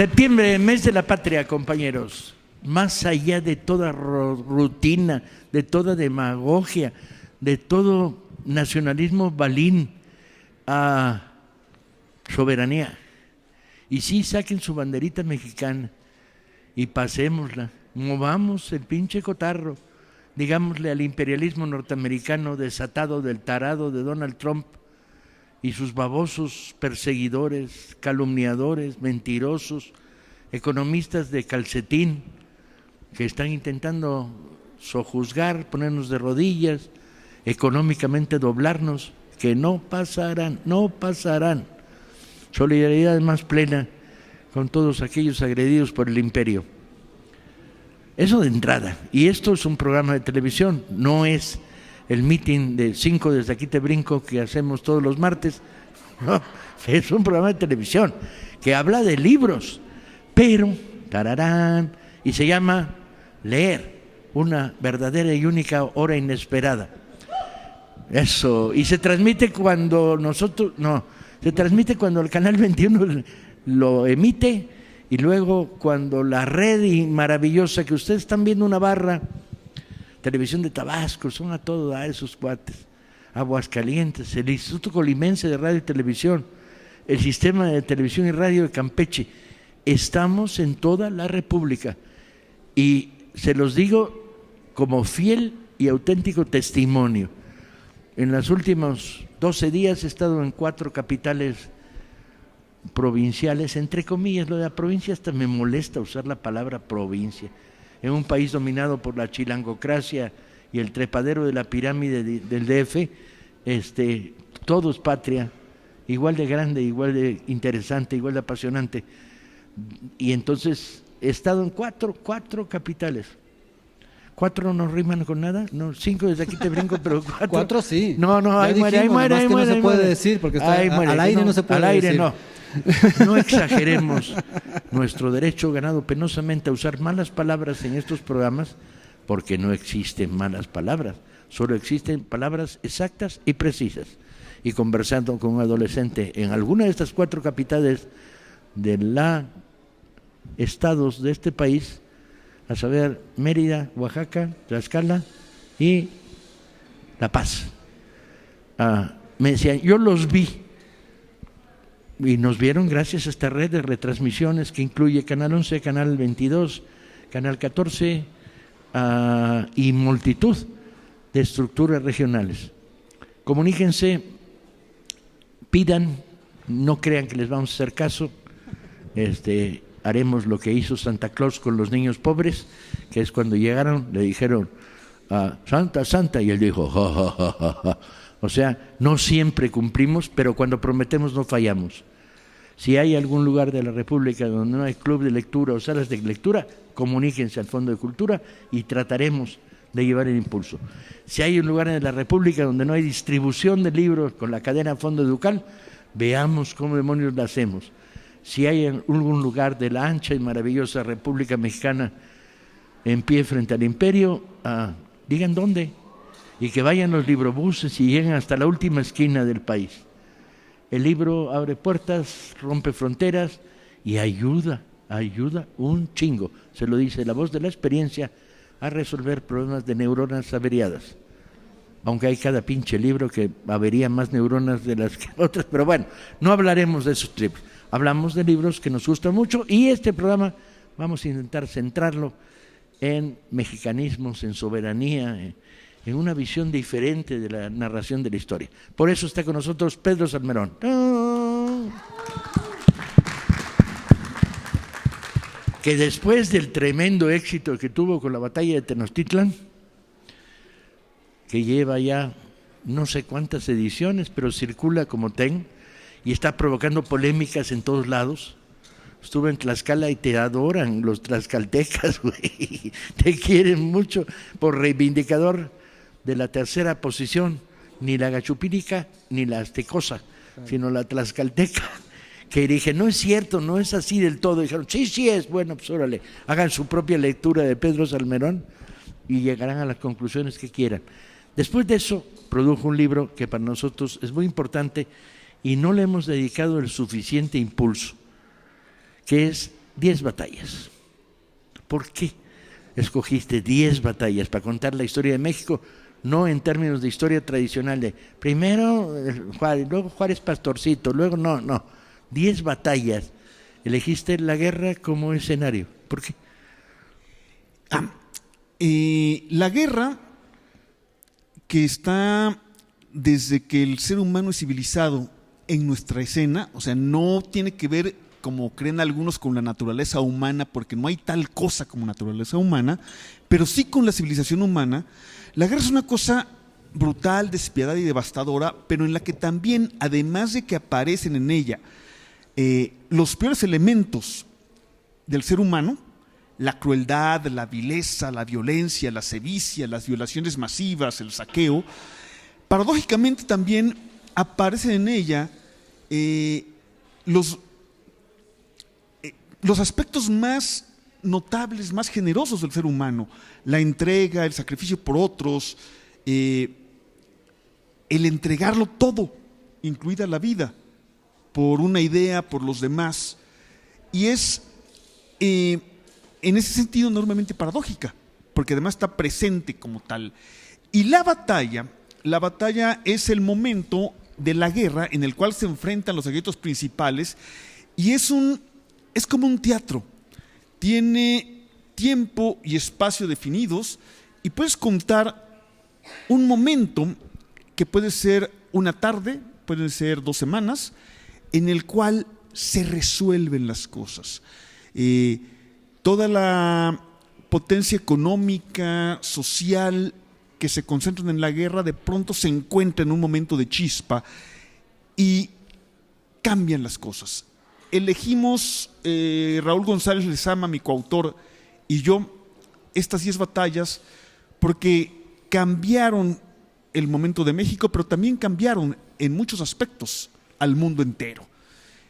Septiembre, mes de la patria, compañeros. Más allá de toda rutina, de toda demagogia, de todo nacionalismo balín, a soberanía. Y sí, saquen su banderita mexicana y pasémosla, movamos el pinche cotarro, digámosle al imperialismo norteamericano desatado del tarado de Donald Trump y sus babosos perseguidores, calumniadores, mentirosos, economistas de calcetín que están intentando sojuzgar, ponernos de rodillas, económicamente doblarnos, que no pasarán, no pasarán. Solidaridad más plena con todos aquellos agredidos por el imperio. Eso de entrada. Y esto es un programa de televisión, no es el meeting de 5 desde aquí te brinco que hacemos todos los martes. No, es un programa de televisión que habla de libros, pero, tararán, y se llama Leer, una verdadera y única hora inesperada. Eso, y se transmite cuando se transmite cuando el Canal 21 lo emite y luego cuando la red maravillosa que ustedes están viendo una barra, Televisión de Tabasco, son a todo a esos cuates, Aguascalientes, el Instituto Colimense de Radio y Televisión, el Sistema de Televisión y Radio de Campeche, estamos en toda la República y se los digo como fiel y auténtico testimonio. En los últimos 12 días he estado en 4 capitales provinciales, entre comillas, lo de la provincia hasta me molesta usar la palabra provincia, en un país dominado por la chilangocracia y el trepadero de la pirámide del DF, todo es patria, igual de grande, igual de interesante, igual de apasionante. Y entonces he estado en cuatro capitales. 4 no riman con nada, no, 5 desde aquí te brinco, pero 4 sí. No, ahí muere. No se puede decir porque está al aire, no se puede decir. Al aire no exageremos nuestro derecho ganado penosamente a usar malas palabras en estos programas, porque no existen malas palabras, solo existen palabras exactas y precisas. Y conversando con un adolescente en alguna de estas 4 capitales de los estados de este país, a saber, Mérida, Oaxaca, Tlaxcala y La Paz. Me decían, yo los vi y nos vieron gracias a esta red de retransmisiones que incluye Canal 11, Canal 22, Canal 14 y multitud de estructuras regionales. Comuníquense, pidan, no crean que les vamos a hacer caso, haremos lo que hizo Santa Claus con los niños pobres, que es cuando llegaron, le dijeron, Santa, Santa, y él dijo, ja, ja, ja, ja, ja. O sea, no siempre cumplimos, pero cuando prometemos no fallamos. Si hay algún lugar de la República donde no hay club de lectura o salas de lectura, comuníquense al Fondo de Cultura y trataremos de llevar el impulso. Si hay un lugar en la República donde no hay distribución de libros con la cadena Fondo Educal, veamos cómo demonios lo hacemos. Si hay algún lugar de la ancha y maravillosa República Mexicana en pie frente al imperio, digan dónde, y que vayan los librobuses y lleguen hasta la última esquina del país. El libro abre puertas, rompe fronteras y ayuda un chingo, se lo dice la voz de la experiencia, a resolver problemas de neuronas averiadas. Aunque hay cada pinche libro que avería más neuronas de las que otras, pero bueno, no hablaremos de esos libros. Hablamos de libros que nos gustan mucho y este programa vamos a intentar centrarlo en mexicanismos, en soberanía, en una visión diferente de la narración de la historia. Por eso está con nosotros Pedro Salmerón. Que después del tremendo éxito que tuvo con la batalla de Tenochtitlan, que lleva ya no sé cuántas ediciones, pero circula como y está provocando polémicas en todos lados. Estuve en Tlaxcala y te adoran los tlaxcaltecas, güey. Te quieren mucho por reivindicador de la tercera posición, ni la gachupínica ni la aztecosa, sino la tlaxcalteca. Que dije, no es cierto, no es así del todo. Dijeron, sí es, bueno, pues órale, hagan su propia lectura de Pedro Salmerón y llegarán a las conclusiones que quieran. Después de eso, produjo un libro que para nosotros es muy importante y no le hemos dedicado el suficiente impulso, que es 10 batallas. ¿Por qué escogiste 10 batallas para contar la historia de México? No en términos de historia tradicional de primero Juárez, luego Juárez Pastorcito, luego no. 10 batallas. Elegiste la guerra como escenario. ¿Por qué? La guerra, que está desde que el ser humano es civilizado en nuestra escena, o sea, no tiene que ver, como creen algunos, con la naturaleza humana, porque no hay tal cosa como naturaleza humana, pero sí con la civilización humana. La guerra es una cosa brutal, despiadada y devastadora, pero en la que también, además de que aparecen en ella los peores elementos del ser humano, la crueldad, la vileza, la violencia, la sevicia, las violaciones masivas, el saqueo, paradójicamente también aparecen en ella los aspectos más notables, más generosos del ser humano: la entrega, el sacrificio por otros, el entregarlo todo, incluida la vida, por una idea, por los demás. Y es en ese sentido enormemente paradójica, porque además está presente como tal. Y la batalla es el momento de la guerra en el cual se enfrentan los sujetos principales, y es como un teatro. Tiene tiempo y espacio definidos, y puedes contar un momento que puede ser una tarde, pueden ser 2 semanas, en el cual se resuelven las cosas. Toda la potencia económica, social, que se concentran en la guerra, de pronto se encuentra en un momento de chispa y cambian las cosas. Elegimos, Raúl González Lezama, mi coautor, y yo, estas 10 batallas porque cambiaron el momento de México, pero también cambiaron en muchos aspectos al mundo entero.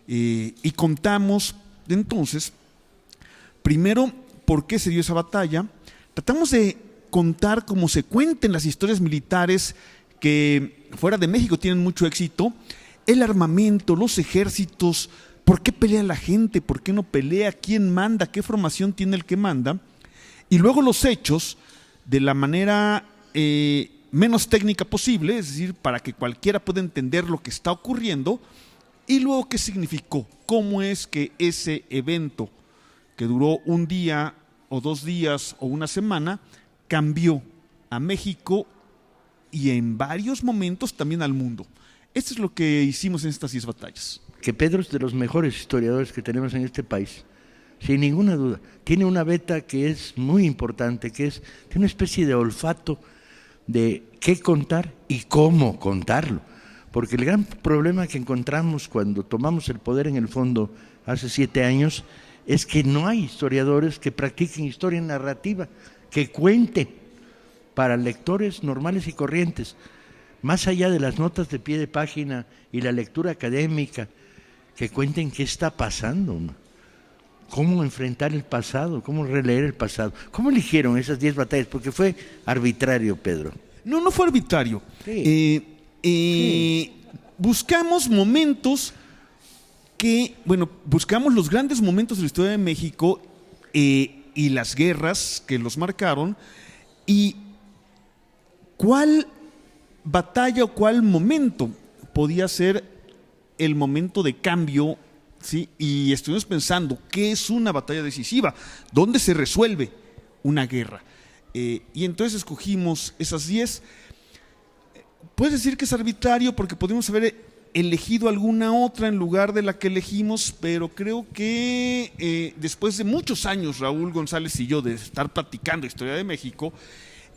Y contamos entonces, primero, por qué se dio esa batalla. Tratamos de contar cómo se cuentan las historias militares que fuera de México tienen mucho éxito: el armamento, los ejércitos, por qué pelea la gente, por qué no pelea, quién manda, qué formación tiene el que manda, y luego los hechos de la manera menos técnica posible, es decir, para que cualquiera pueda entender lo que está ocurriendo, y luego qué significó, cómo es que ese evento, que duró un día o 2 días o una semana, cambió a México y en varios momentos también al mundo. Esto es lo que hicimos en estas 10 batallas. Que Pedro es de los mejores historiadores que tenemos en este país, sin ninguna duda. Tiene una beta que es muy importante, tiene una especie de olfato de qué contar y cómo contarlo. Porque el gran problema que encontramos cuando tomamos el poder en el fondo hace 7 años es que no hay historiadores que practiquen historia narrativa, que cuenten para lectores normales y corrientes, más allá de las notas de pie de página y la lectura académica, que cuenten qué está pasando, cómo enfrentar el pasado, cómo releer el pasado. ¿Cómo eligieron esas 10 batallas? Porque fue arbitrario, Pedro. No fue arbitrario. Sí. Buscamos momentos buscamos los grandes momentos de la historia de México y las guerras que los marcaron, y cuál batalla o cuál momento podía ser el momento de cambio, ¿sí? Y estuvimos pensando, ¿qué es una batalla decisiva? ¿Dónde se resuelve una guerra? Y entonces escogimos esas 10. Puedes decir que es arbitrario porque podemos haber elegido alguna otra en lugar de la que elegimos, pero creo que después de muchos años, Raúl González y yo, de estar platicando historia de México,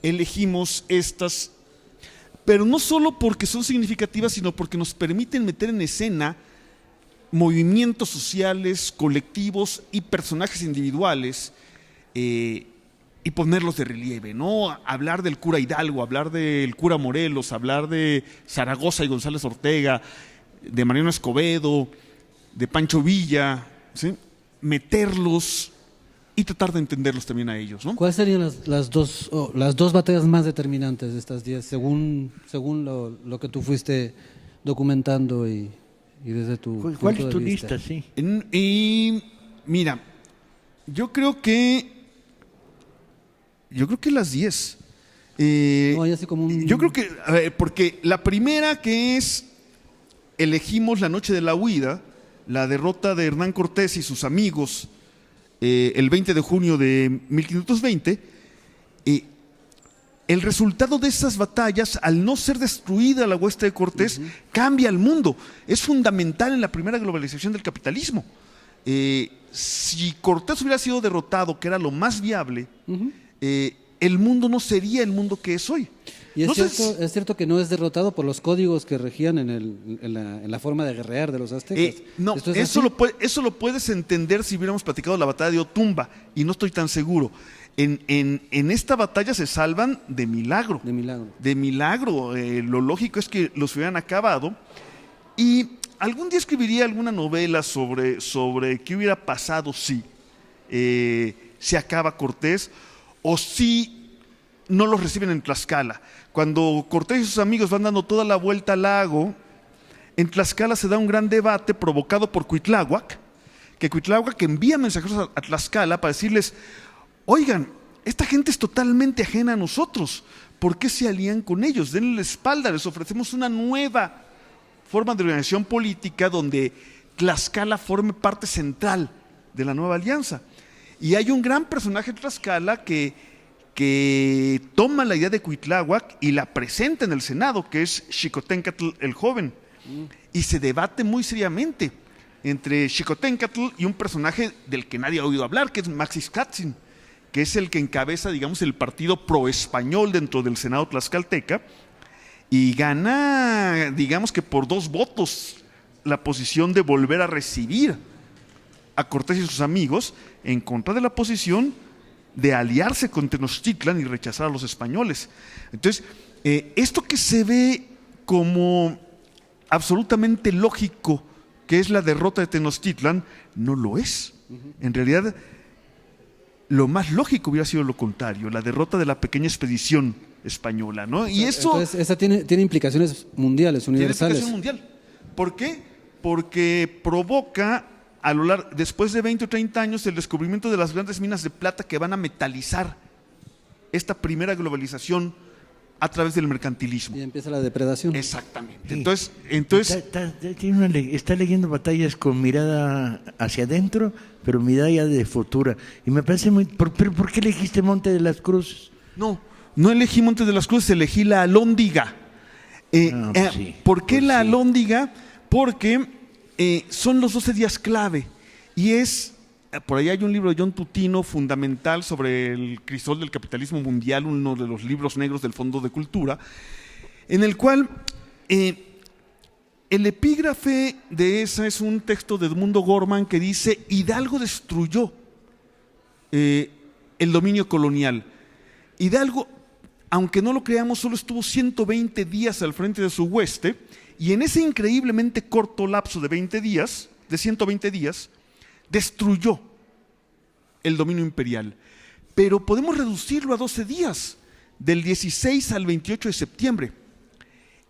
elegimos estas, pero no solo porque son significativas, sino porque nos permiten meter en escena movimientos sociales, colectivos y personajes individuales, y ponerlos de relieve, ¿no? Hablar del cura Hidalgo, hablar del cura Morelos, hablar de Zaragoza y González Ortega, de Mariano Escobedo, de Pancho Villa, ¿sí? Meterlos y tratar de entenderlos también a ellos, ¿no? ¿Cuáles serían las dos batallas más determinantes de estas 10, según lo que tú fuiste documentando y desde tu ¿Cuál punto es tu de vista? lista? Sí. Y mira, Yo creo que las 10. No, hay así como un... Yo creo que, a ver, porque la primera que es, elegimos la noche de la huida, la derrota de Hernán Cortés y sus amigos, el 20 de junio de 1520, el resultado de esas batallas, al no ser destruida la hueste de Cortés, cambia el mundo. Es fundamental en la primera globalización del capitalismo. Si Cortés hubiera sido derrotado, que era lo más viable, el mundo no sería el mundo que es hoy. Y Entonces, es cierto que no es derrotado por los códigos que regían en la forma de guerrear de los aztecas. no, ¿Esto es eso así? eso lo puedes entender si hubiéramos platicado la batalla de Otumba, y no estoy tan seguro. En esta batalla se salvan de milagro. De milagro. De milagro. Lo lógico es que los hubieran acabado. Y algún día escribiría alguna novela sobre qué hubiera pasado si se acaba Cortés o si no los reciben en Tlaxcala. Cuando Cortés y sus amigos van dando toda la vuelta al lago, en Tlaxcala se da un gran debate provocado por Cuitláhuac, que Cuitláhuac envía mensajeros a Tlaxcala para decirles: oigan, esta gente es totalmente ajena a nosotros, ¿por qué se alían con ellos? Denle la espalda, les ofrecemos una nueva forma de organización política donde Tlaxcala forme parte central de la nueva alianza. Y hay un gran personaje en Tlaxcala que toma la idea de Cuitláhuac y la presenta en el Senado, que es Xicoténcatl el joven, y se debate muy seriamente entre Xicoténcatl y un personaje del que nadie ha oído hablar, que es Maxixcatzin, que es el que encabeza, digamos, el partido pro-español dentro del Senado tlaxcalteca, y gana, digamos que por 2 votos, la posición de volver a recibir a Cortés y sus amigos, en contra de la posición de aliarse con Tenochtitlan y rechazar a los españoles. Entonces, esto que se ve como absolutamente lógico, que es la derrota de Tenochtitlan, no lo es. En realidad, lo más lógico hubiera sido lo contrario, la derrota de la pequeña expedición española, ¿no? Y eso Entonces, esa tiene implicaciones mundiales, universales. tiene implicación mundial. ¿Por qué? Porque provoca después de 20 o 30 años, el descubrimiento de las grandes minas de plata que van a metalizar esta primera globalización a través del mercantilismo. Y empieza la depredación. Exactamente. Sí. Entonces Está leyendo batallas con mirada hacia adentro, pero mirada ya de futura. Y me parece muy... ¿Pero por qué elegiste Monte de las Cruces? no elegí Montes de las Cruces, elegí la Alhóndiga. Sí, ¿Por qué pues la sí. Alhóndiga? Porque son los 12 días clave, y por ahí hay un libro de John Tutino fundamental sobre el crisol del capitalismo mundial, uno de los libros negros del Fondo de Cultura, en el cual el epígrafe de esa es un texto de Edmundo Gorman que dice: Hidalgo destruyó el dominio colonial. Hidalgo, aunque no lo creamos, solo estuvo 120 días al frente de su hueste, y en ese increíblemente corto lapso de 120 días, destruyó el dominio imperial. Pero podemos reducirlo a 12 días, del 16 al 28 de septiembre,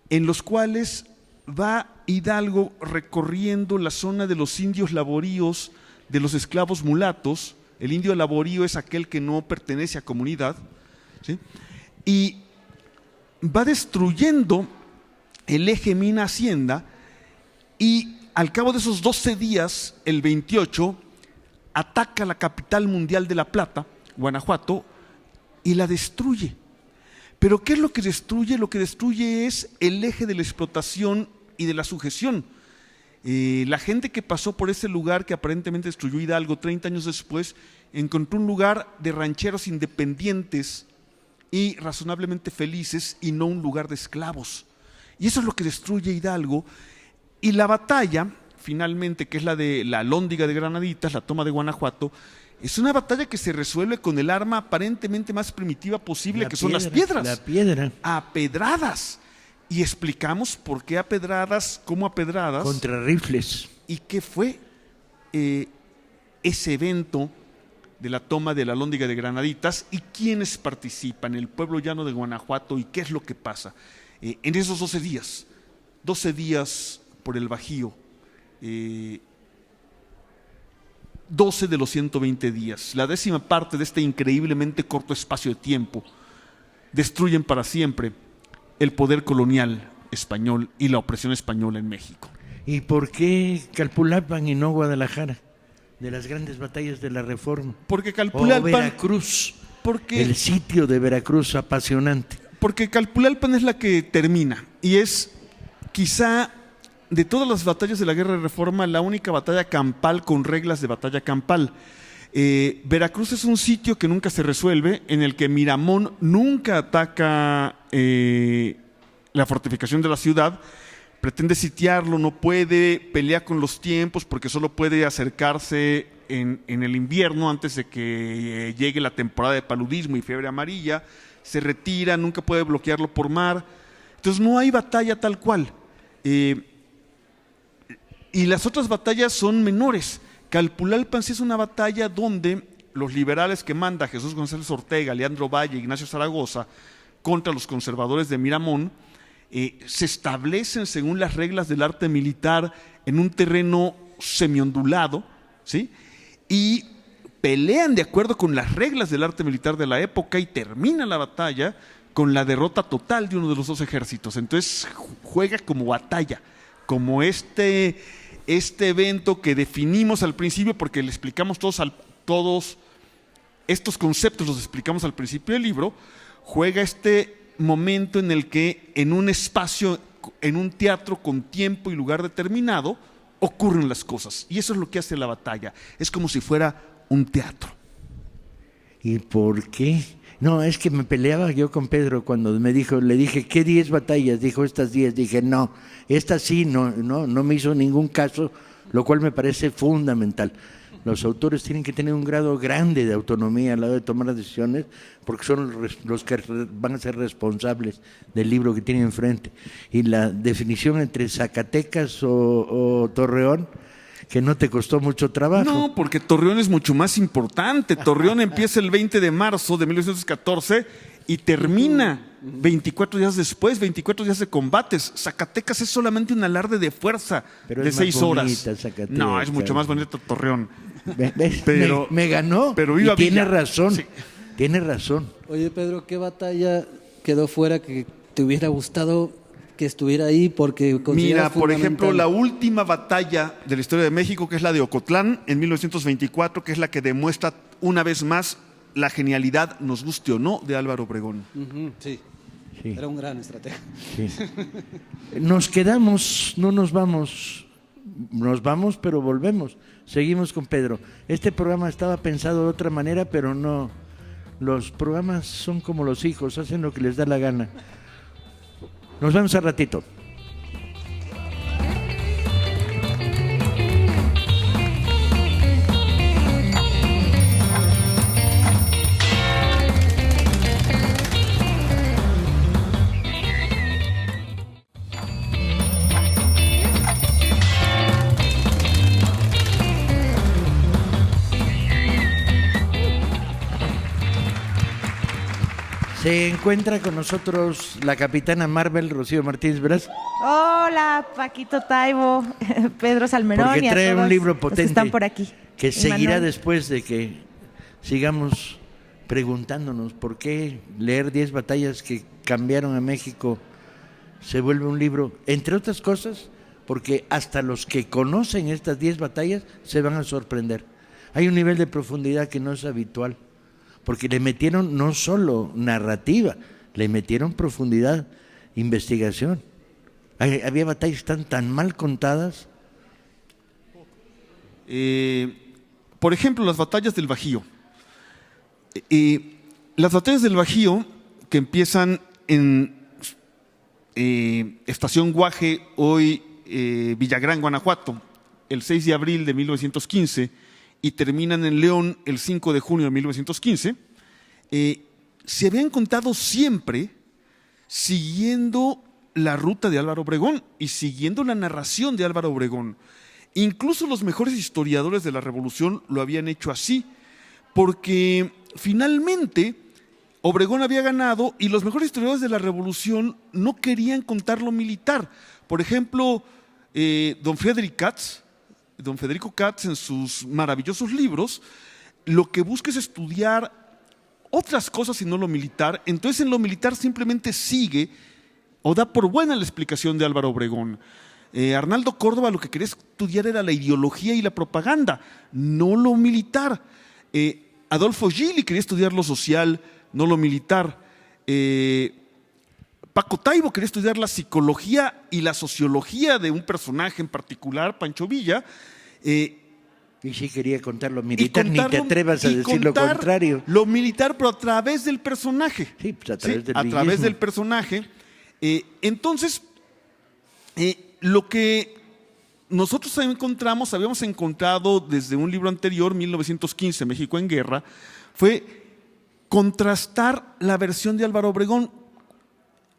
en los cuales va Hidalgo recorriendo la zona de los indios laboríos, de los esclavos mulatos. El indio laborío es aquel que no pertenece a comunidad, ¿sí? Y va destruyendo el eje mina-hacienda, y al cabo de esos 12 días, el 28, ataca la capital mundial de la plata, Guanajuato, y la destruye. ¿Pero qué es lo que destruye? Lo que destruye es el eje de la explotación y de la sujeción. La gente que pasó por ese lugar que aparentemente destruyó Hidalgo 30 años después, encontró un lugar de rancheros independientes y razonablemente felices, y no un lugar de esclavos. Y eso es lo que destruye Hidalgo. Y la batalla, finalmente, que es la de la Alhóndiga de Granaditas, la toma de Guanajuato, es una batalla que se resuelve con el arma aparentemente más primitiva posible, que son las piedras. La piedra. A pedradas. Y explicamos por qué a pedradas, cómo a pedradas. Contra rifles. Y qué fue ese evento de la toma de la Alhóndiga de Granaditas, y quiénes participan, el pueblo llano de Guanajuato, y qué es lo que pasa en esos 12 días por el Bajío. 12 de los 120 días, la 10ª parte de este increíblemente corto espacio de tiempo, destruyen para siempre el poder colonial español y la opresión española en México. ¿Y por qué Calpulapan y no Guadalajara? De las grandes batallas de la Reforma. Porque O Calpulalpan, Veracruz, porque, el sitio de Veracruz apasionante. porque Calpulalpan es la que termina y es quizá de todas las batallas de la Guerra de Reforma la única batalla campal con reglas de batalla campal. Veracruz es un sitio que nunca se resuelve, en el que Miramón nunca ataca la fortificación de la ciudad, pretende sitiarlo, no puede, pelea con los tiempos porque solo puede acercarse en el invierno antes de que llegue la temporada de paludismo y fiebre amarilla, se retira, nunca puede bloquearlo por mar, entonces no hay batalla tal cual. Y las otras batallas son menores. Calpulalpan sí es una batalla donde los liberales que manda Jesús González Ortega, Leandro Valle, Ignacio Zaragoza, contra los conservadores de Miramón, se establecen según las reglas del arte militar en un terreno semiondulado, ¿sí? Y pelean de acuerdo con las reglas del arte militar de la época y termina la batalla con la derrota total de uno de los dos ejércitos. Entonces juega como batalla, como este evento que definimos al principio, porque le explicamos todos estos conceptos, los explicamos al principio del libro. Juega este momento en el que en un espacio, en un teatro con tiempo y lugar determinado, ocurren las cosas. Y eso es lo que hace la batalla. Es como si fuera un teatro. ¿Y por qué? No, es que me peleaba yo con Pedro cuando le dije, ¿qué 10 batallas? Dijo, estas 10. Dije, no, esta sí, no me hizo ningún caso, lo cual me parece fundamental. Los autores tienen que tener un grado grande de autonomía a la hora de tomar las decisiones, porque son los que van a ser responsables del libro que tienen enfrente. Y la definición entre Zacatecas o Torreón, que no te costó mucho trabajo. No, porque Torreón es mucho más importante. Torreón empieza el 20 de marzo de 1914 y termina 24 días después, 24 días de combates. Zacatecas es solamente un alarde de fuerza de 6 horas. No, es mucho más bonito Torreón. ¿Ves? Pero, me ganó, pero y tiene Villa. razón, Sí. tiene razón. Oye, Pedro, ¿qué batalla quedó fuera que te hubiera gustado que estuviera ahí porque Mira, consideras por ejemplo, fundamental? la última batalla de la historia de México, que es la de Ocotlán, en 1924, que es la que demuestra una vez más la genialidad, nos guste o no, de Álvaro Obregón. Ujú, sí. Sí. Era un gran estratega. Sí. Nos quedamos, no nos vamos, nos vamos pero volvemos, seguimos con Pedro. Este programa estaba pensado de otra manera, pero no, los programas son como los hijos, hacen lo que les da la gana. Nos vemos al ratito. Se encuentra con nosotros la capitana Marvel, Rocío Martínez Braz, Hola, Paquito Taibo, Pedro Salmerón porque y a trae todos un libro los potente que están por aquí. que seguirá Emanuel. después de que sigamos preguntándonos por qué leer 10 batallas que cambiaron a México se vuelve un libro, entre otras cosas, porque hasta los que conocen estas 10 batallas se van a sorprender. Hay un nivel de profundidad que no es habitual, porque le metieron no solo narrativa, le metieron profundidad, investigación. Había batallas que están tan mal contadas. Por ejemplo, las batallas del Bajío. Las batallas del Bajío, que empiezan en Estación Guaje, hoy Villagrán, Guanajuato, el 6 de abril de 1915, y terminan en León el 5 de junio de 1915, se habían contado siempre siguiendo la ruta de Álvaro Obregón y siguiendo la narración de Álvaro Obregón. Incluso los mejores historiadores de la Revolución lo habían hecho así, porque finalmente Obregón había ganado y los mejores historiadores de la Revolución no querían contar lo militar. Por ejemplo, don Friedrich Katz don Federico Katz, en sus maravillosos libros, lo que busca es estudiar otras cosas y no lo militar. Entonces en lo militar simplemente sigue o da por buena la explicación de Álvaro Obregón. Arnaldo Córdoba lo que quería estudiar era la ideología y la propaganda, no lo militar. Adolfo Gili quería estudiar lo social, no lo militar. Paco Taibo quería estudiar la psicología y la sociología de un personaje en particular, Pancho Villa. Y sí quería contar lo militar, ni te atrevas a decir lo contrario. Lo militar, pero a través del personaje. Sí, pues a través del a través villismo. del personaje. Entonces, lo que nosotros habíamos encontrado desde un libro anterior, 1915, México en Guerra, fue contrastar la versión de Álvaro Obregón.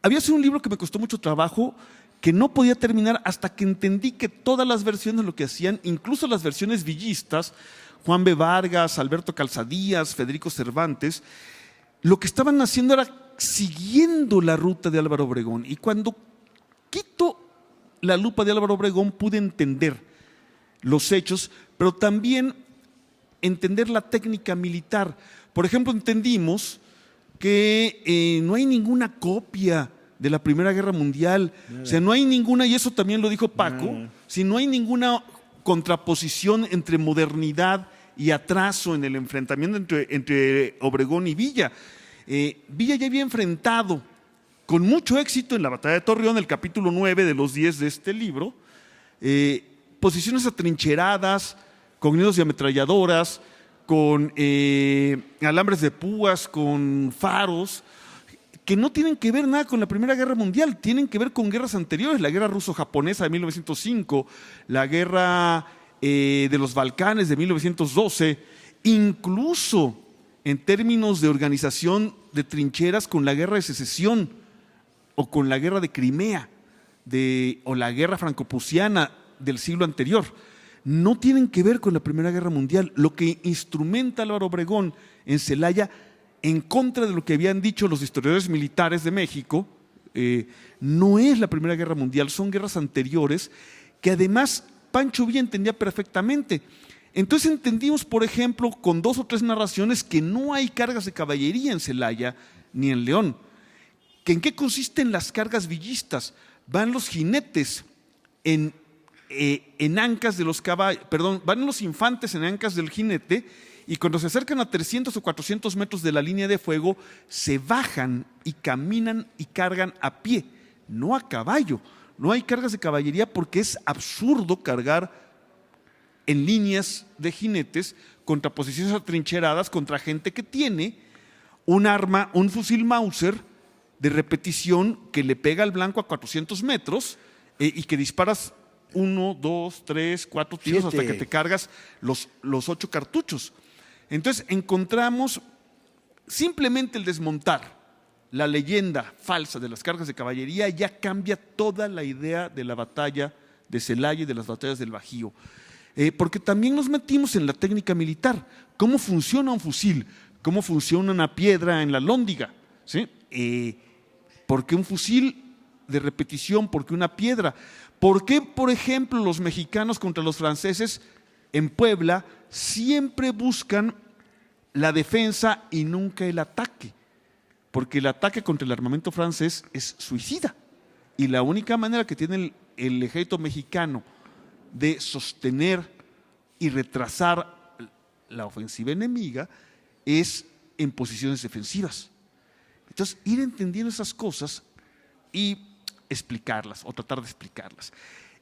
Había sido un libro que me costó mucho trabajo, que no podía terminar hasta que entendí que todas las versiones lo que hacían, incluso las versiones villistas, Juan B. Vargas, Alberto Calzadías, Federico Cervantes, lo que estaban haciendo era siguiendo la ruta de Álvaro Obregón. Y cuando quito la lupa de Álvaro Obregón pude entender los hechos, pero también entender la técnica militar. Por ejemplo, entendimos que no hay ninguna copia de la Primera Guerra Mundial, o sea, no hay ninguna, y eso también lo dijo Paco, si no hay ninguna contraposición entre modernidad y atraso en el enfrentamiento entre Obregón y Villa. Villa ya había enfrentado con mucho éxito en la batalla de Torreón, el capítulo 9 de los 10 de este libro, posiciones atrincheradas, con nidos de ametralladoras, con alambres de púas, con faros, que no tienen que ver nada con la Primera Guerra Mundial, tienen que ver con guerras anteriores, la guerra ruso-japonesa de 1905, la guerra de los Balcanes de 1912, incluso en términos de organización de trincheras con la guerra de secesión o con la guerra de Crimea o la guerra franco-prusiana del siglo anterior. No tienen que ver con la Primera Guerra Mundial. Lo que instrumenta Álvaro Obregón en Celaya, en contra de lo que habían dicho los historiadores militares de México, no es la Primera Guerra Mundial, son guerras anteriores que además Pancho Villa entendía perfectamente. Entonces entendimos, por ejemplo, con 2 o 3 narraciones, que no hay cargas de caballería en Celaya ni en León. ¿En qué consisten las cargas villistas? Van los jinetes en ancas de los caballos, van los infantes en ancas del jinete, y cuando se acercan a 300 o 400 metros de la línea de fuego, se bajan y caminan y cargan a pie, no a caballo. No hay cargas de caballería porque es absurdo cargar en líneas de jinetes contra posiciones atrincheradas, contra gente que tiene un arma, un fusil Mauser de repetición que le pega al blanco a 400 metros y que disparas 1, 2, 3, 4 tiros 7. hasta que te cargas los 8 cartuchos. Entonces encontramos simplemente el desmontar la leyenda falsa de las cargas de caballería, ya cambia toda la idea de la batalla de Celaya y de las batallas del Bajío. Porque también nos metimos en la técnica militar, cómo funciona un fusil, cómo funciona una piedra en la lóndiga, ¿sí? ¿Por qué un fusil de repetición? ¿Por qué una piedra? ¿Por qué, por ejemplo, los mexicanos contra los franceses en Puebla siempre buscan la defensa y nunca el ataque? Porque el ataque contra el armamento francés es suicida. Y la única manera que tiene el ejército mexicano de sostener y retrasar la ofensiva enemiga es en posiciones defensivas. Entonces, ir entendiendo esas cosas y explicarlas o tratar de explicarlas.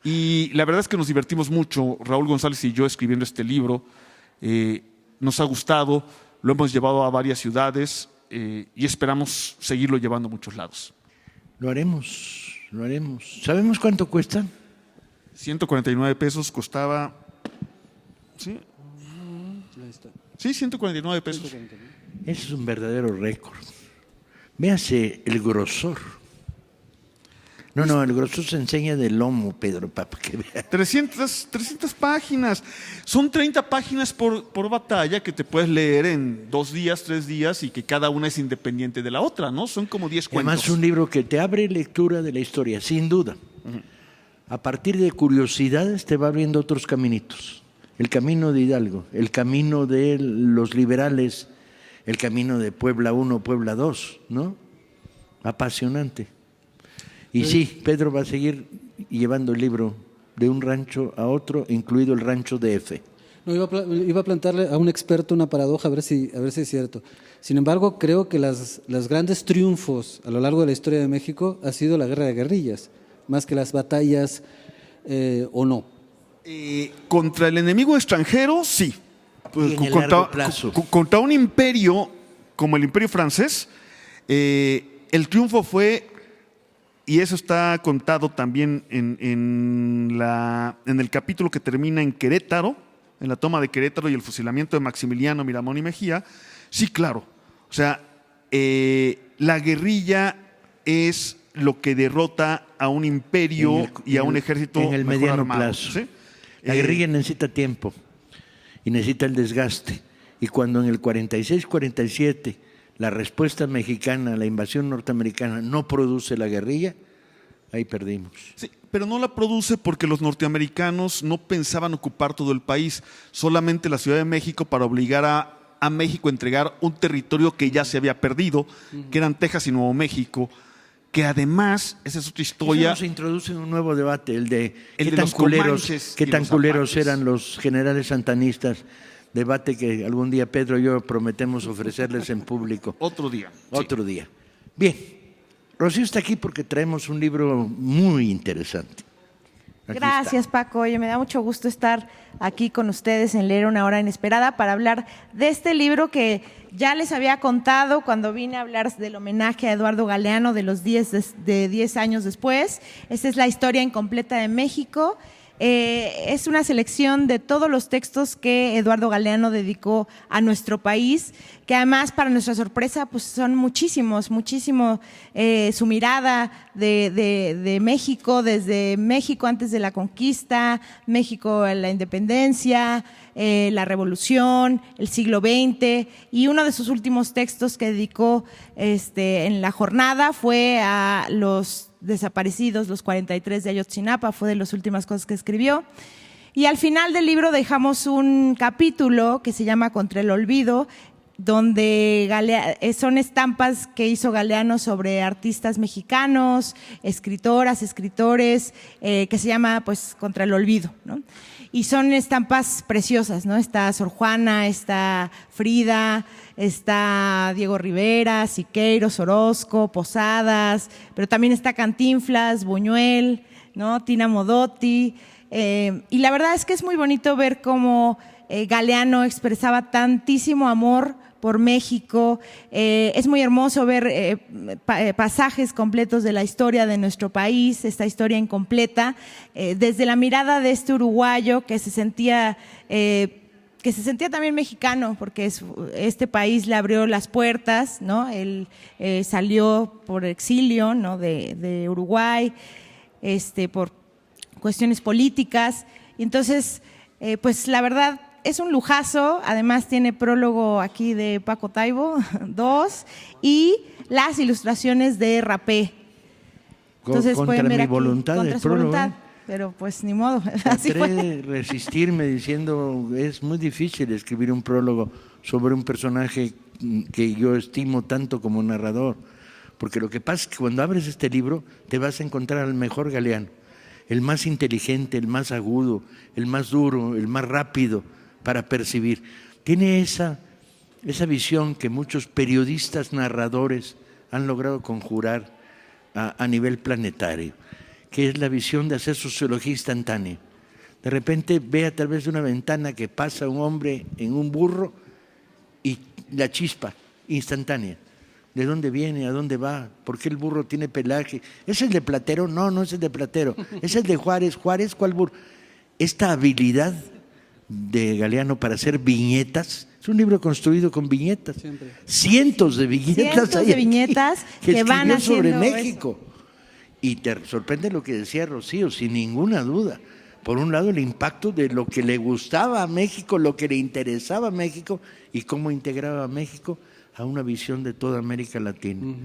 Y la verdad es que nos divertimos mucho, Raúl González y yo, escribiendo este libro. Nos ha gustado, lo hemos llevado a varias ciudades y esperamos seguirlo llevando a muchos lados. Lo haremos, lo haremos. ¿Sabemos cuánto cuesta? 149 pesos costaba. ¿Sí? Sí, 149 pesos. Ese es un verdadero récord. Véase el grosor. No, el grosor se enseña del lomo, Pedro, para que vea. 300 páginas. Son 30 páginas por batalla que te puedes leer en 2 días, 3 días y que cada una es independiente de la otra, ¿no? Son como 10 cuentos. Además, un libro que te abre lectura de la historia, sin duda. a partir de curiosidades te va abriendo otros caminitos. El camino de Hidalgo, el camino de los liberales, el camino de Puebla 1, Puebla 2, ¿no? Apasionante. Y sí, Pedro va a seguir llevando el libro de un rancho a otro, incluido el rancho DF. No, iba a plantearle a un experto una paradoja, a ver si es cierto. Sin embargo, creo que los grandes triunfos a lo largo de la historia de México ha sido la guerra de guerrillas, más que las batallas o no. Contra el enemigo extranjero, sí. Y en el largo plazo. Contra un imperio como el Imperio Francés, el triunfo fue, y eso está contado también en el capítulo que termina en Querétaro, en la toma de Querétaro y el fusilamiento de Maximiliano, Miramón y Mejía. Sí, claro. O sea, la guerrilla es lo que derrota a un imperio y a un ejército en el mejor mediano armado, plazo. ¿sí? La guerrilla necesita tiempo y necesita el desgaste. Y cuando en el 46-47 la respuesta mexicana a la invasión norteamericana no produce la guerrilla, ahí perdimos. Sí, pero no la produce porque los norteamericanos no pensaban ocupar todo el país, solamente la Ciudad de México, para obligar a México a entregar un territorio que ya se había perdido, que eran Texas y Nuevo México, que además, esa es otra historia. Eso nos introduce en un nuevo debate, el de El qué de tan los culeros, comanches qué y tan los culeros zapates. eran los generales santanistas. Debate que algún día Pedro y yo prometemos ofrecerles en público. Otro día. Sí. Otro día. Bien, Rocío está aquí porque traemos un libro muy interesante. Aquí Gracias, Paco. Oye, me da mucho gusto estar aquí con ustedes en Leer una hora inesperada para hablar de este libro que ya les había contado cuando vine a hablar del homenaje a Eduardo Galeano de los 10 años después. Esta es la historia incompleta de México. Es una selección de todos los textos que Eduardo Galeano dedicó a nuestro país, que además, para nuestra sorpresa, pues son muchísimo su mirada de México, desde México antes de la conquista, México en la independencia, la revolución, el siglo XX, y uno de sus últimos textos que dedicó en la jornada fue a los desaparecidos, los 43 de Ayotzinapa, fue de las últimas cosas que escribió. Y al final del libro dejamos un capítulo que se llama Contra el Olvido, donde son estampas que hizo Galeano sobre artistas mexicanos, escritoras, escritores, que se llama pues Contra el Olvido, ¿no? Y son estampas preciosas, ¿no? Está Sor Juana, está Frida, está Diego Rivera, Siqueiros, Orozco, Posadas, pero también está Cantinflas, Buñuel, ¿no? Tina Modotti. Y la verdad es que es muy bonito ver cómo Galeano expresaba tantísimo amor por México. Es muy hermoso ver pasajes completos de la historia de nuestro país, esta historia incompleta, desde la mirada de este uruguayo que se sentía también mexicano, porque este país le abrió las puertas, ¿no? Él salió por exilio, ¿no? de Uruguay, por cuestiones políticas. Y entonces, pues la verdad, es un lujazo. Además tiene prólogo aquí de Paco Taibo, 2, y las ilustraciones de Rapé. Entonces contra pueden ver mi aquí, voluntad, contra el su prólogo, voluntad, pero pues ni modo, así Traté fue. de resistirme diciendo, es muy difícil escribir un prólogo sobre un personaje que yo estimo tanto como narrador, porque lo que pasa es que cuando abres este libro te vas a encontrar al mejor Galeano, el más inteligente, el más agudo, el más duro, el más rápido para percibir. Tiene esa visión que muchos periodistas narradores han logrado conjurar a nivel planetario, que es la visión de hacer sociología instantánea. De repente ve a través de una ventana que pasa un hombre en un burro y la chispa instantánea. ¿De dónde viene? ¿A dónde va? ¿Por qué el burro tiene pelaje? ¿Es el de Platero? No, no es el de Platero. ¿Es el de Juárez? ¿Juárez? ¿Cuál burro? Esta habilidad de Galeano para hacer viñetas, es un libro construido con viñetas. Siempre. Cientos de viñetas. Cientos hay de aquí viñetas que que van escribió sobre haciendo México. Y te sorprende lo que decía Rocío, sin ninguna duda. Por un lado, el impacto de lo que le gustaba a México, lo que le interesaba a México y cómo integraba a México a una visión de toda América Latina.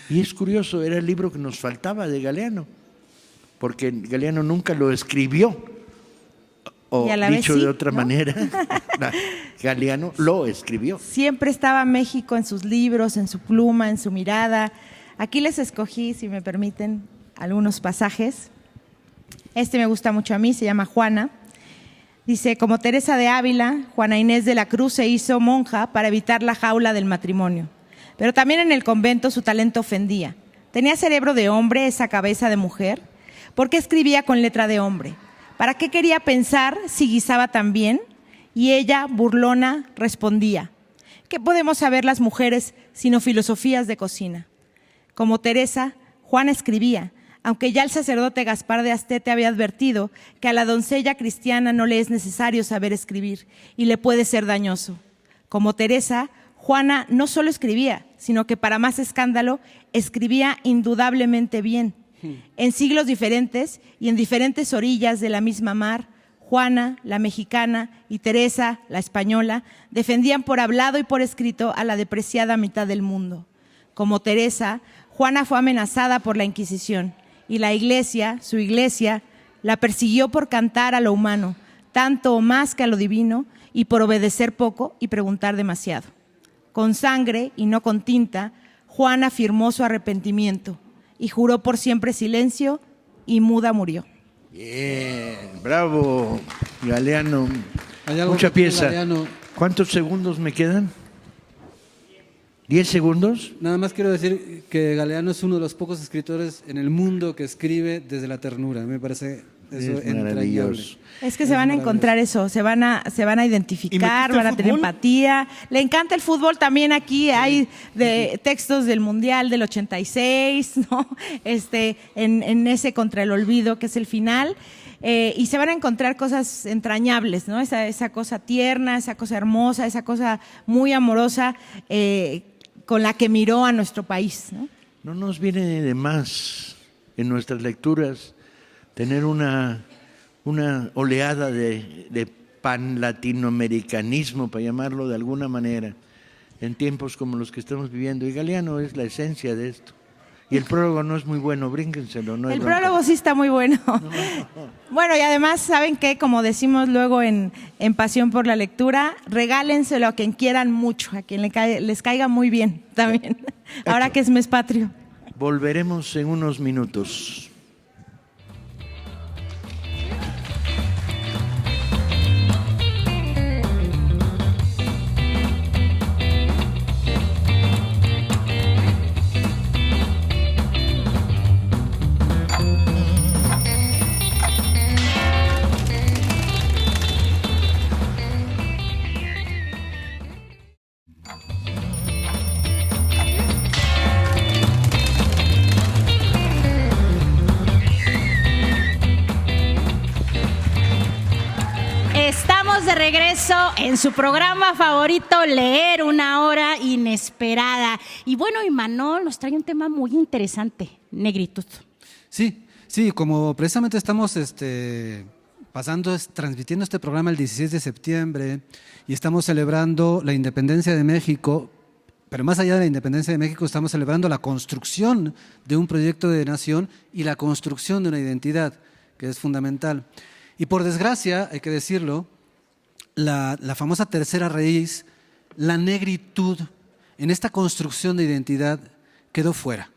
Y es curioso, era el libro que nos faltaba de Galeano. porque Galeano nunca lo escribió, o Y a la vez dicho sí, de otra ¿no? manera, Galeano lo escribió. Siempre estaba México en sus libros, en su pluma, en su mirada. Aquí les escogí, si me permiten, algunos pasajes. Este me gusta mucho a mí, se llama Juana. Dice, como Teresa de Ávila, Juana Inés de la Cruz se hizo monja para evitar la jaula del matrimonio. Pero también en el convento su talento ofendía. ¿Tenía cerebro de hombre esa cabeza de mujer? ¿Por qué escribía con letra de hombre? ¿Para qué quería pensar si guisaba tan bien? Y ella, burlona, respondía, ¿qué podemos saber las mujeres sino filosofías de cocina? Como Teresa, Juana escribía, aunque ya el sacerdote Gaspar de Astete había advertido que a la doncella cristiana no le es necesario saber escribir y le puede ser dañoso. Como Teresa, Juana no solo escribía, sino que para más escándalo, escribía indudablemente bien. En siglos diferentes y en diferentes orillas de la misma mar, Juana, la mexicana, y Teresa, la española, defendían por hablado y por escrito a la depreciada mitad del mundo. Como Teresa, Juana fue amenazada por la Inquisición y la Iglesia, su Iglesia, la persiguió por cantar a lo humano, tanto o más que a lo divino, y por obedecer poco y preguntar demasiado. Con sangre y no con tinta, Juana firmó su arrepentimiento y juró por siempre silencio y muda murió. Bien, bravo, Galeano. Hay algo Mucha que tiene pieza. Galeano. ¿Cuántos segundos me quedan? ¿10 segundos? Nada más quiero decir que Galeano es uno de los pocos escritores en el mundo que escribe desde la ternura. Me parece eso Es entrañable. maravilloso. Es que se van a encontrar eso, se van a ¿Y identificar, metiste van a el tener fútbol? empatía. Le encanta el fútbol también aquí, hay de textos del Mundial del 86, ¿no? En ese Contra el Olvido, que es el final. Y se van a encontrar cosas entrañables, ¿no? Esa cosa tierna, esa cosa hermosa, esa cosa muy amorosa con la que miró a nuestro país, ¿no? No nos viene de más en nuestras lecturas tener una oleada de pan-latinoamericanismo, para llamarlo de alguna manera, en tiempos como los que estamos viviendo. Y Galeano es la esencia de esto. Y el prólogo no es muy bueno, brínquenselo. No es El bronca. prólogo sí está muy bueno. Bueno, y además, ¿saben qué? Como decimos luego en Pasión por la Lectura, regálenselo a quien quieran mucho, a quien les caiga muy bien también, ahora que es mes patrio. Volveremos en unos minutos. Estamos de regreso en su programa favorito, Leer una hora inesperada. Y bueno, Imanol nos trae un tema muy interesante, negritud. Sí, sí, como precisamente estamos transmitiendo este programa el 16 de septiembre y estamos celebrando la independencia de México, pero más allá de la independencia de México estamos celebrando la construcción de un proyecto de nación y la construcción de una identidad, que es fundamental. Y por desgracia, hay que decirlo, la famosa tercera raíz, la negritud, en esta construcción de identidad quedó fuera.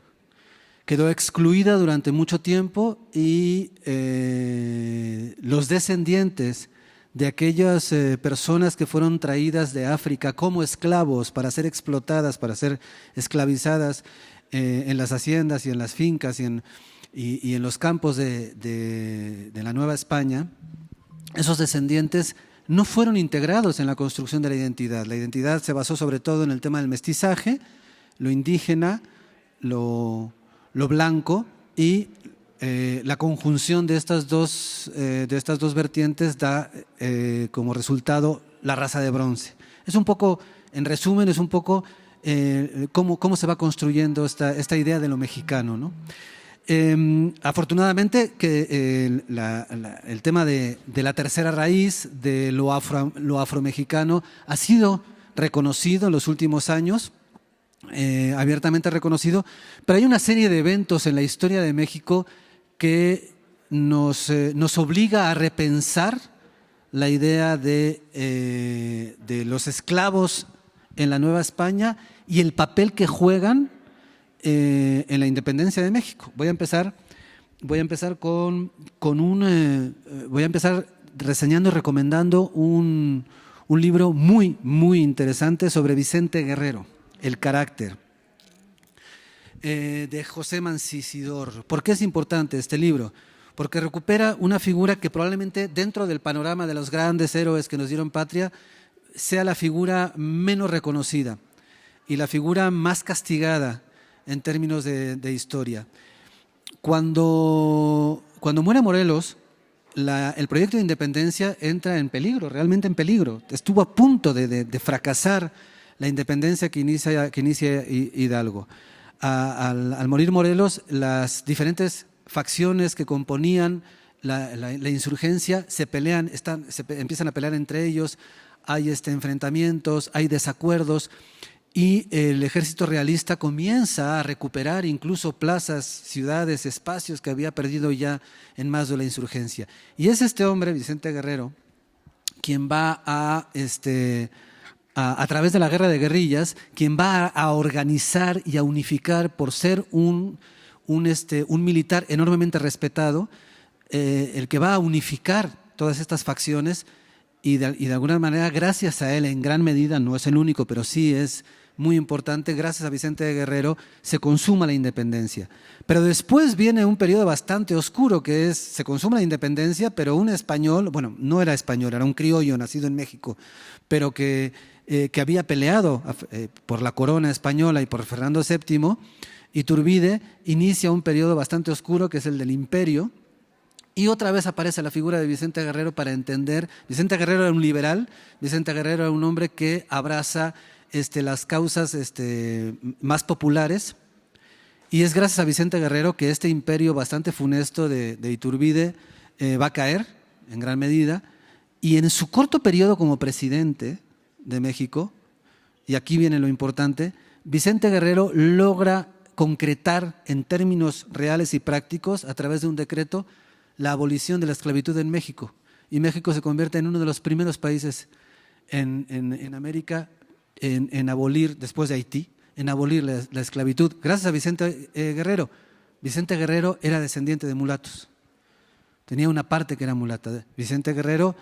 Quedó excluida durante mucho tiempo y los descendientes de aquellas personas que fueron traídas de África como esclavos para ser explotadas, para ser esclavizadas en las haciendas y en las fincas y en los campos de la Nueva España, esos descendientes no fueron integrados en la construcción de la identidad. La identidad se basó sobre todo en el tema del mestizaje, lo indígena, lo blanco, y la conjunción de estas dos vertientes da como resultado la raza de bronce. Es un poco, en resumen, es un poco cómo se va construyendo esta idea de lo mexicano, ¿no? Afortunadamente que el tema de la tercera raíz, de lo afromexicano, ha sido reconocido en los últimos años, abiertamente reconocido, pero hay una serie de eventos en la historia de México que nos obliga a repensar la idea de los esclavos en la Nueva España y el papel que juegan en la independencia de México. Voy a empezar reseñando y recomendando un libro muy, muy interesante sobre Vicente Guerrero, El carácter, de José Mancisidor. ¿Por qué es importante este libro? Porque recupera una figura que probablemente dentro del panorama de los grandes héroes que nos dieron patria sea la figura menos reconocida y la figura más castigada en términos de historia. Cuando muere Morelos, el proyecto de independencia entra en peligro, realmente en peligro. Estuvo a punto de fracasar la independencia que inicia Hidalgo. Al morir Morelos, las diferentes facciones que componían la insurgencia se pelean, empiezan a pelear entre ellos, hay enfrentamientos, hay desacuerdos y el ejército realista comienza a recuperar incluso plazas, ciudades, espacios que había perdido ya en más de la insurgencia. Y es este hombre, Vicente Guerrero, quien va a través de la guerra de guerrillas, quien va a organizar y a unificar por ser un militar enormemente respetado, el que va a unificar todas estas facciones y de alguna manera, gracias a él, en gran medida, no es el único, pero sí es muy importante, gracias a Vicente Guerrero, se consuma la independencia. Pero después viene un periodo bastante oscuro, que se consuma la independencia, pero un español, bueno, no era español, era un criollo nacido en México, pero que había peleado por la corona española y por Fernando VII, Iturbide inicia un periodo bastante oscuro que es el del imperio, y otra vez aparece la figura de Vicente Guerrero para entender. Vicente Guerrero era un liberal, Vicente Guerrero era un hombre que abraza las causas más populares, y es gracias a Vicente Guerrero que este imperio bastante funesto de Iturbide va a caer en gran medida, y en su corto periodo como presidente de México, y aquí viene lo importante, Vicente Guerrero logra concretar en términos reales y prácticos, a través de un decreto, la abolición de la esclavitud en México. Y México se convierte en uno de los primeros países en América en abolir, después de Haití, en abolir la esclavitud. Gracias a Vicente Guerrero. Vicente Guerrero era descendiente de mulatos. Tenía una parte que era mulata. Vicente Guerrero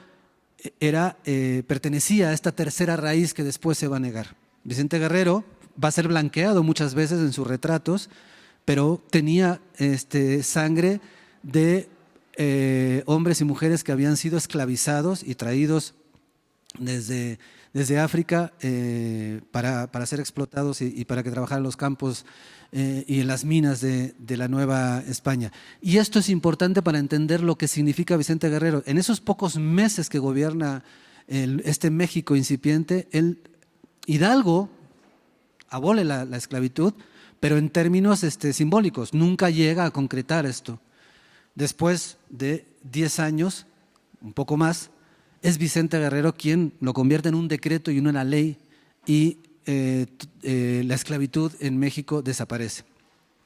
pertenecía a esta tercera raíz que después se va a negar. Vicente Guerrero va a ser blanqueado muchas veces en sus retratos, pero tenía sangre de hombres y mujeres que habían sido esclavizados y traídos desde África para ser explotados y para que trabajaran en los campos y en las minas de la Nueva España. Y esto es importante para entender lo que significa Vicente Guerrero. En esos pocos meses que gobierna México incipiente, Hidalgo abole la esclavitud, pero en términos simbólicos, nunca llega a concretar esto. Después de 10 años, un poco más, es Vicente Guerrero quien lo convierte en un decreto y en una ley, y la esclavitud en México desaparece.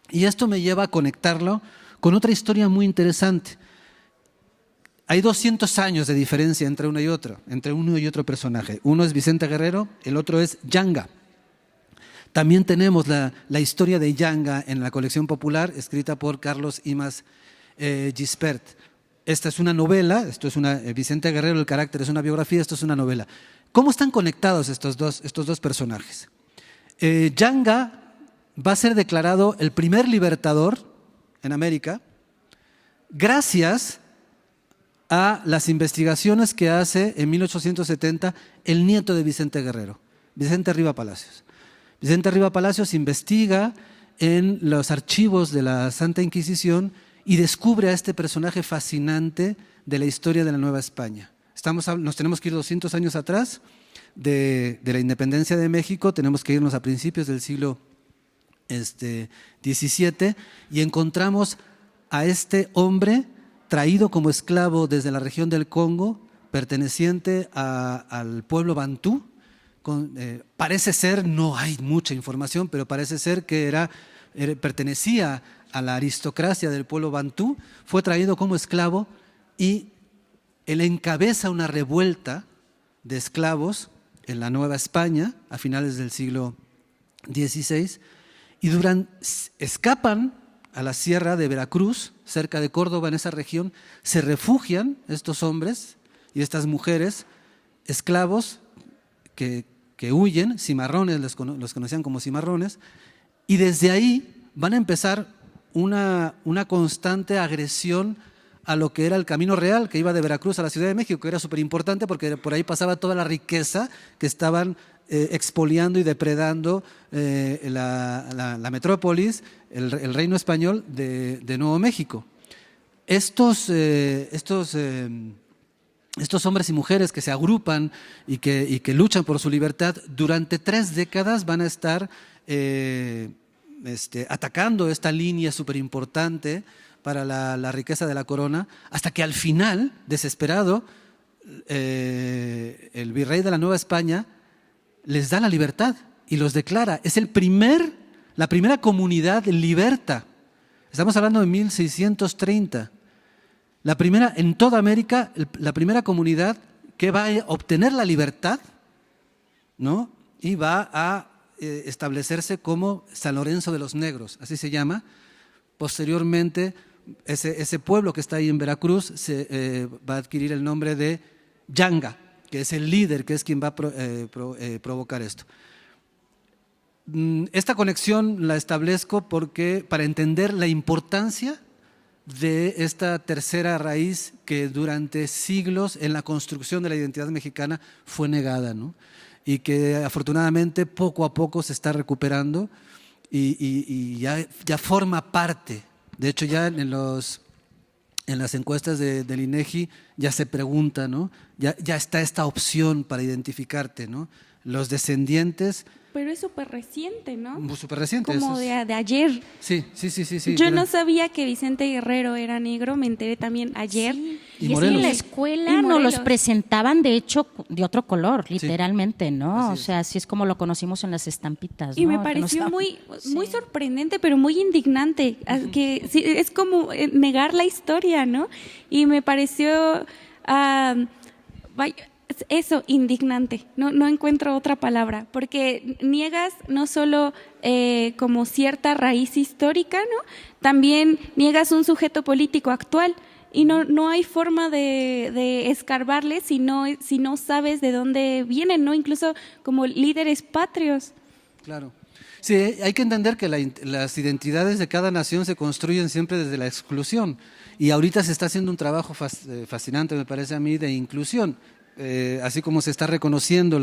Y esto me lleva a conectarlo con otra historia muy interesante. Hay 200 años de diferencia entre uno y otro personaje. Uno es Vicente Guerrero, el otro es Yanga. También tenemos la historia de Yanga en la colección popular, escrita por Carlos Imaz Gispert. Esta es una novela, Vicente Guerrero, el carácter, es una biografía, esto es una novela. ¿Cómo están conectados estos dos personajes? Yanga va a ser declarado el primer libertador en América gracias a las investigaciones que hace en 1870 el nieto de Vicente Guerrero, Vicente Riva Palacios. Vicente Riva Palacios investiga en los archivos de la Santa Inquisición y descubre a este personaje fascinante de la historia de la Nueva España. Nos tenemos que ir 200 años atrás de la independencia de México, tenemos que irnos a principios del siglo XVII, y encontramos a este hombre traído como esclavo desde la región del Congo, perteneciente al pueblo bantú. Parece ser, no hay mucha información, pero parece ser que pertenecía a la aristocracia del pueblo bantú, fue traído como esclavo y él encabeza una revuelta de esclavos en la Nueva España a finales del siglo XVI y escapan a la sierra de Veracruz, cerca de Córdoba, en esa región, se refugian estos hombres y estas mujeres, esclavos que huyen, cimarrones, los conocían como cimarrones, y desde ahí van a empezar una constante agresión a lo que era el Camino Real, que iba de Veracruz a la Ciudad de México, que era súper importante porque por ahí pasaba toda la riqueza que estaban expoliando y depredando la metrópolis, el reino español de Nuevo México. Estos hombres y mujeres que se agrupan y que luchan por su libertad, durante 3 décadas van a estar atacando esta línea súper importante para la riqueza de la corona, hasta que al final, desesperado, el virrey de la Nueva España les da la libertad y los declara. Es la primera comunidad liberta. Estamos hablando de 1630. La primera, en toda América, la primera comunidad que va a obtener la libertad, ¿no? Y va a establecerse como San Lorenzo de los Negros, así se llama. Posteriormente, ese pueblo que está ahí en Veracruz va a adquirir el nombre de Yanga, que es el líder, que es quien va a provocar esto. Esta conexión la establezco para entender la importancia de esta tercera raíz que durante siglos en la construcción de la identidad mexicana fue negada, ¿no? Y que afortunadamente poco a poco se está recuperando y ya forma parte. De hecho, ya en las encuestas del INEGI ya se pregunta, ¿no? Ya está esta opción para identificarte, ¿no? Los descendientes. Pero es súper reciente, ¿no? Súper reciente. Como de ayer. Sí. Yo no sabía que Vicente Guerrero era negro, me enteré también ayer. Sí. Y Y es que en la escuela nos los presentaban, de hecho, de otro color, literalmente, ¿no? O sea, así es como lo conocimos en las estampitas. Y ¿no? me Que pareció nos- muy Sí. sorprendente, pero muy indignante, que sí, es como negar la historia, ¿no? Y me pareció, eso, indignante, no encuentro otra palabra, porque niegas no solo como cierta raíz histórica, ¿no? También niegas un sujeto político actual. Y no hay forma de escarbarle si no sabes de dónde vienen, ¿no? Incluso como líderes patrios. Claro. Sí, hay que entender que las identidades de cada nación se construyen siempre desde la exclusión. Y ahorita se está haciendo un trabajo fascinante, me parece a mí, de inclusión. Así como se está reconociendo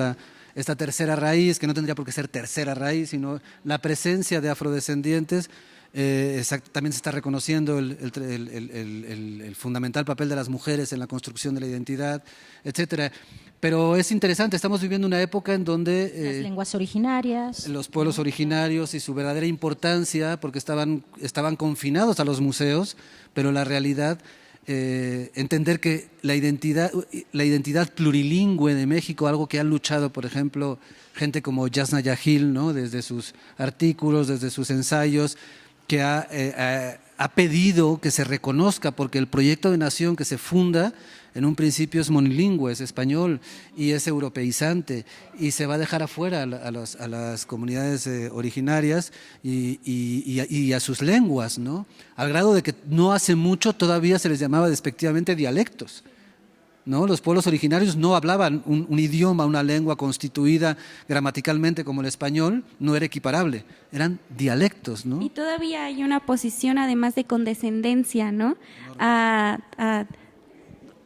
esta tercera raíz, que no tendría por qué ser tercera raíz, sino la presencia de afrodescendientes. También se está reconociendo el fundamental papel de las mujeres en la construcción de la identidad, etcétera. Pero es interesante, estamos viviendo una época en donde Las lenguas originarias. los pueblos originarios y su verdadera importancia, porque estaban confinados a los museos, pero la realidad, entender que la identidad plurilingüe de México, algo que han luchado, por ejemplo, gente como Yasna Yahil, ¿no? Desde sus artículos, desde sus ensayos, que ha pedido que se reconozca, porque el proyecto de nación que se funda en un principio es monilingüe, es español y es europeizante, y se va a dejar afuera a las comunidades originarias y a sus lenguas, ¿no? Al grado de que no hace mucho todavía se les llamaba despectivamente dialectos, ¿no? Los pueblos originarios no hablaban un idioma, una lengua constituida gramaticalmente como el español, no era equiparable, eran dialectos, ¿no? Y todavía hay una posición, además de condescendencia, ¿no?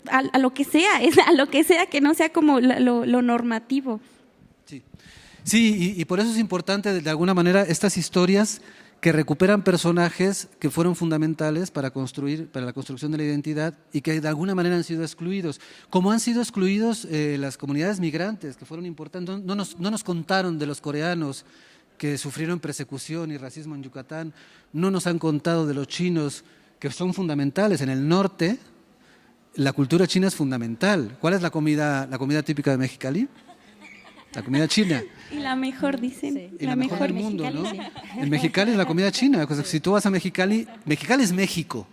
A lo que sea, a lo que sea que no sea como lo normativo. Sí, y por eso es importante, de alguna manera, estas historias que recuperan personajes que fueron fundamentales para la construcción de la identidad y que de alguna manera han sido excluidos. Como han sido excluidos las comunidades migrantes, que fueron importantes, no nos contaron de los coreanos que sufrieron persecución y racismo en Yucatán, no nos han contado de los chinos, que son fundamentales. En el norte, la cultura china es fundamental. ¿Cuál es la comida típica de Mexicali? la comida china. Y la mejor, dicen. Sí. Y la mejor del mundo, ¿no? Mexicali, sí. En Mexicali es la comida china. O sea, si tú vas a Mexicali, Mexicali es México.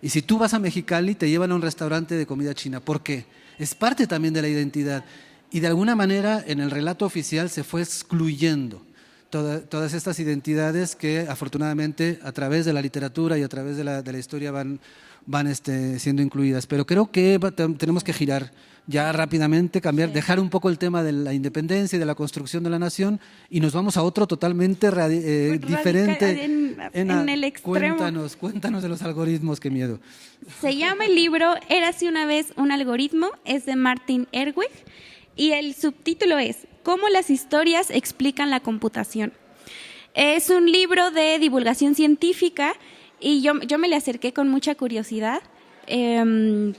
Y si tú vas a Mexicali, te llevan a un restaurante de comida china. ¿Por qué? Es parte también de la identidad. Y de alguna manera, en el relato oficial se fue excluyendo todas estas identidades que afortunadamente a través de la literatura y a través de la historia van siendo incluidas. Pero creo que tenemos que girar ya rápidamente, cambiar, dejar un poco el tema de la independencia y de la construcción de la nación y nos vamos a otro totalmente diferente. En el extremo. Cuéntanos de los algoritmos, qué miedo. Se llama el libro Érase una vez un algoritmo, es de Martin Erwig y el subtítulo es ¿Cómo las historias explican la computación? Es un libro de divulgación científica y yo me le acerqué con mucha curiosidad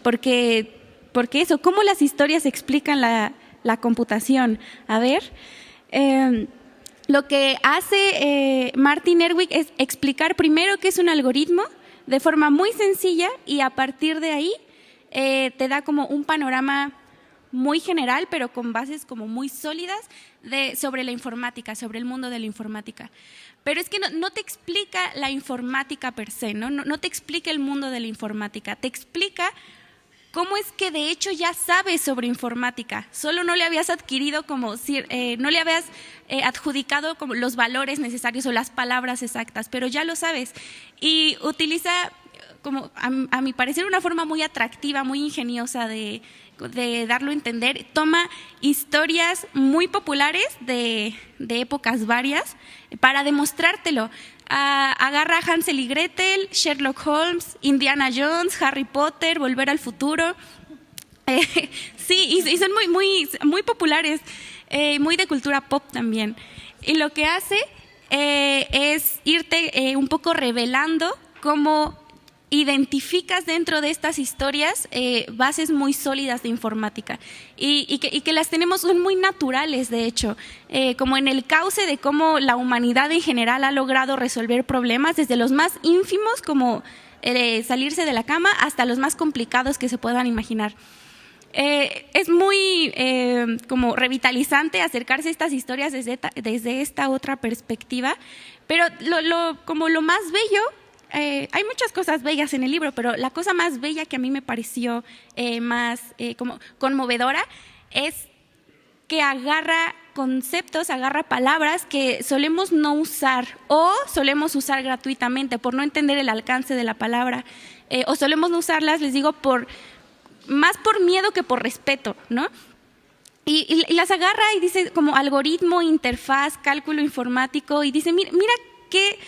porque eso, ¿cómo las historias explican la computación? A ver, lo que hace Martin Erwig es explicar primero qué es un algoritmo de forma muy sencilla y a partir de ahí te da como un panorama muy general, pero con bases como muy sólidas sobre la informática, sobre el mundo de la informática. Pero es que no te explica la informática per se, no te explica el mundo de la informática, te explica cómo es que de hecho ya sabes sobre informática, solo no le habías adquirido no le habías adjudicado como los valores necesarios o las palabras exactas, pero ya lo sabes. Y utiliza, como a mi parecer, una forma muy atractiva, muy ingeniosa de darlo a entender. Toma historias muy populares de épocas varias para demostrártelo. Agarra a Hansel y Gretel, Sherlock Holmes, Indiana Jones, Harry Potter, Volver al Futuro. Sí, y son muy populares, muy de cultura pop también. Y lo que hace es irte un poco revelando cómo identificas dentro de estas historias bases muy sólidas de informática y que las tenemos, son muy naturales de hecho, como en el cauce de cómo la humanidad en general ha logrado resolver problemas desde los más ínfimos como salirse de la cama hasta los más complicados que se puedan imaginar. Es muy como revitalizante acercarse a estas historias desde esta otra perspectiva, pero como lo más bello, hay muchas cosas bellas en el libro, pero la cosa más bella que a mí me pareció más como conmovedora es que agarra conceptos, agarra palabras que solemos no usar o solemos usar gratuitamente por no entender el alcance de la palabra o solemos no usarlas, les digo, más por miedo que por respeto, ¿no? Y las agarra y dice como algoritmo, interfaz, cálculo informático y dice, mira qué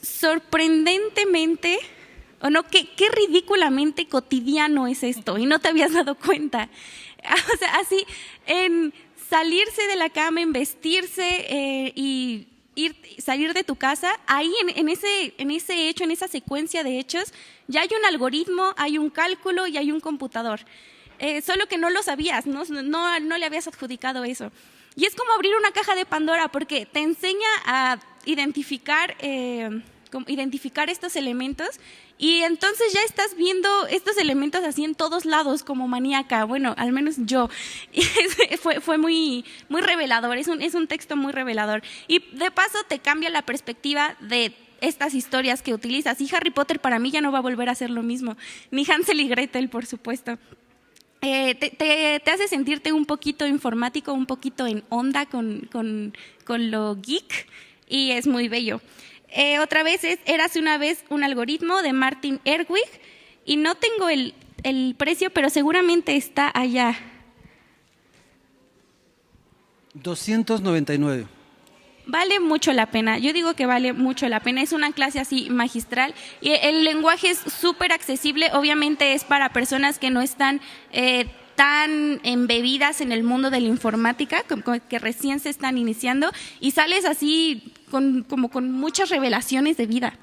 sorprendentemente, o no, qué ridículamente cotidiano es esto y no te habías dado cuenta. O sea, así, en salirse de la cama, en vestirse y salir de tu casa, ahí en ese hecho, en esa secuencia de hechos, ya hay un algoritmo, hay un cálculo y hay un computador. Solo que no lo sabías, no le habías adjudicado eso. Y es como abrir una caja de Pandora porque te enseña a identificar estos elementos y entonces ya estás viendo estos elementos así en todos lados como maníaca, bueno, al menos yo. Y fue muy, muy revelador, es un texto muy revelador y de paso te cambia la perspectiva de estas historias que utilizas. Y Harry Potter para mí ya no va a volver a ser lo mismo, ni Hansel y Gretel, por supuesto. Te hace sentirte un poquito informático, un poquito en onda con lo geek y es muy bello. Otra vez es Érase una vez un algoritmo de Martin Erwig y no tengo el precio, pero seguramente está allá. 299. Vale mucho la pena, yo digo que vale mucho la pena, es una clase así magistral y el lenguaje es súper accesible, obviamente es para personas que no están tan embebidas en el mundo de la informática, que recién se están iniciando y sales así con muchas revelaciones de vida.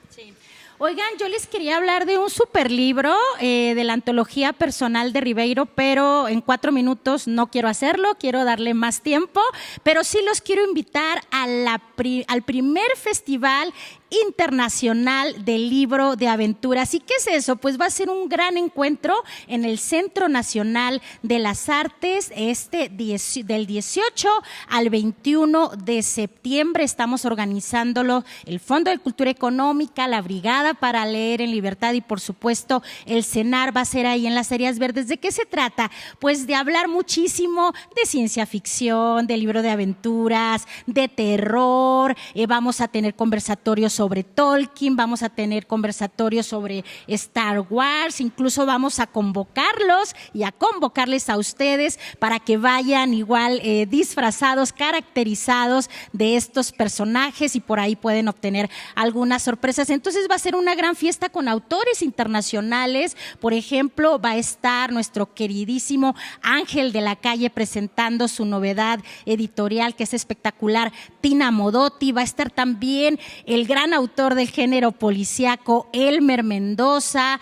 Sí. Oigan, yo les quería hablar de un super libro de la antología personal de Ribeiro, pero en 4 minutos no quiero hacerlo, quiero darle más tiempo, pero sí los quiero invitar a al primer festival Internacional del Libro de Aventuras. ¿Y qué es eso? Pues va a ser un gran encuentro en el Centro Nacional de las Artes del 18 al 21 de septiembre. Estamos organizándolo el Fondo de Cultura Económica, la Brigada para Leer en Libertad y por supuesto el CENAR va a ser ahí en las áreas verdes. ¿De qué se trata? Pues de hablar muchísimo de ciencia ficción, de libro de aventuras, de terror. Vamos a tener conversatorios sobre Tolkien, vamos a tener conversatorios sobre Star Wars, incluso vamos a convocarlos y a convocarles a ustedes para que vayan igual disfrazados, caracterizados de estos personajes y por ahí pueden obtener algunas sorpresas. Entonces va a ser una gran fiesta con autores internacionales. Por ejemplo, va a estar nuestro queridísimo Ángel de la Calle presentando su novedad editorial que es espectacular, Tina Modotti. Va a estar también el gran autor del género policíaco, Elmer Mendoza,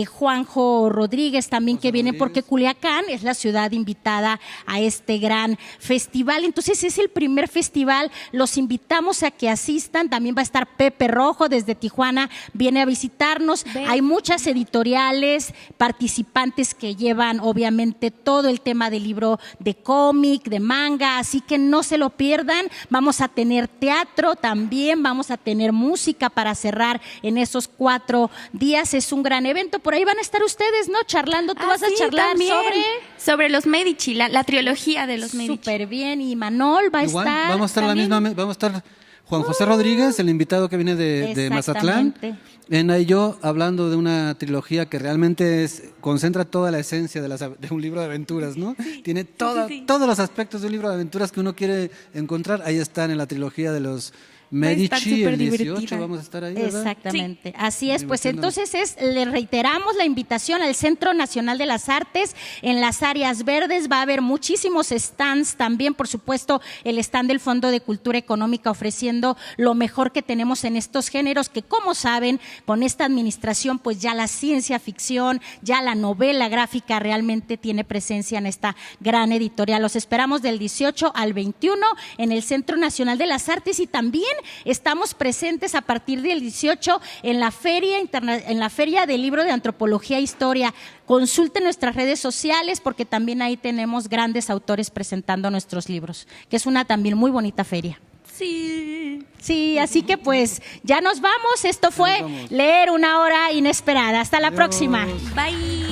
Juanjo Rodríguez también, que viene porque Culiacán es la ciudad invitada a este gran festival. Entonces es el primer festival, los invitamos a que asistan. También va a estar Pepe Rojo desde Tijuana, viene a visitarnos. Hay muchas editoriales, participantes que llevan obviamente todo el tema del libro de cómic, de manga, así que no se lo pierdan. Vamos a tener teatro también, vamos a tener música para cerrar en esos 4 días. Es un gran evento. Por ahí van a estar ustedes, ¿no? Charlando. Tú vas a charlar sobre los Medici, la trilogía de los Medici. Súper bien. Y Manol va a Igual, estar. vamos a estar también. vamos a estar Juan José Rodríguez, el invitado que viene de Mazatlán. Ena y yo hablando de una trilogía que realmente concentra toda la esencia de un libro de aventuras, ¿no? Tiene todos los aspectos de un libro de aventuras que uno quiere encontrar. Ahí están en la trilogía de los Medici, el 18 vamos a estar ahí, ¿verdad? Exactamente, sí. Así es. Pues entonces le reiteramos la invitación al Centro Nacional de las Artes en las áreas verdes. Va a haber muchísimos stands también, por supuesto, el stand del Fondo de Cultura Económica ofreciendo lo mejor que tenemos en estos géneros, que como saben, con esta administración, pues ya la ciencia ficción, ya la novela gráfica realmente tiene presencia en esta gran editorial. Los esperamos del 18 al 21 en el Centro Nacional de las Artes y también estamos presentes a partir del 18 en la Feria del Libro de Antropología e Historia. Consulten nuestras redes sociales porque también ahí tenemos grandes autores presentando nuestros libros, que es una también muy bonita feria. Sí, así que pues ya nos vamos. Esto fue Leer una Hora Inesperada. Hasta la próxima. Bye.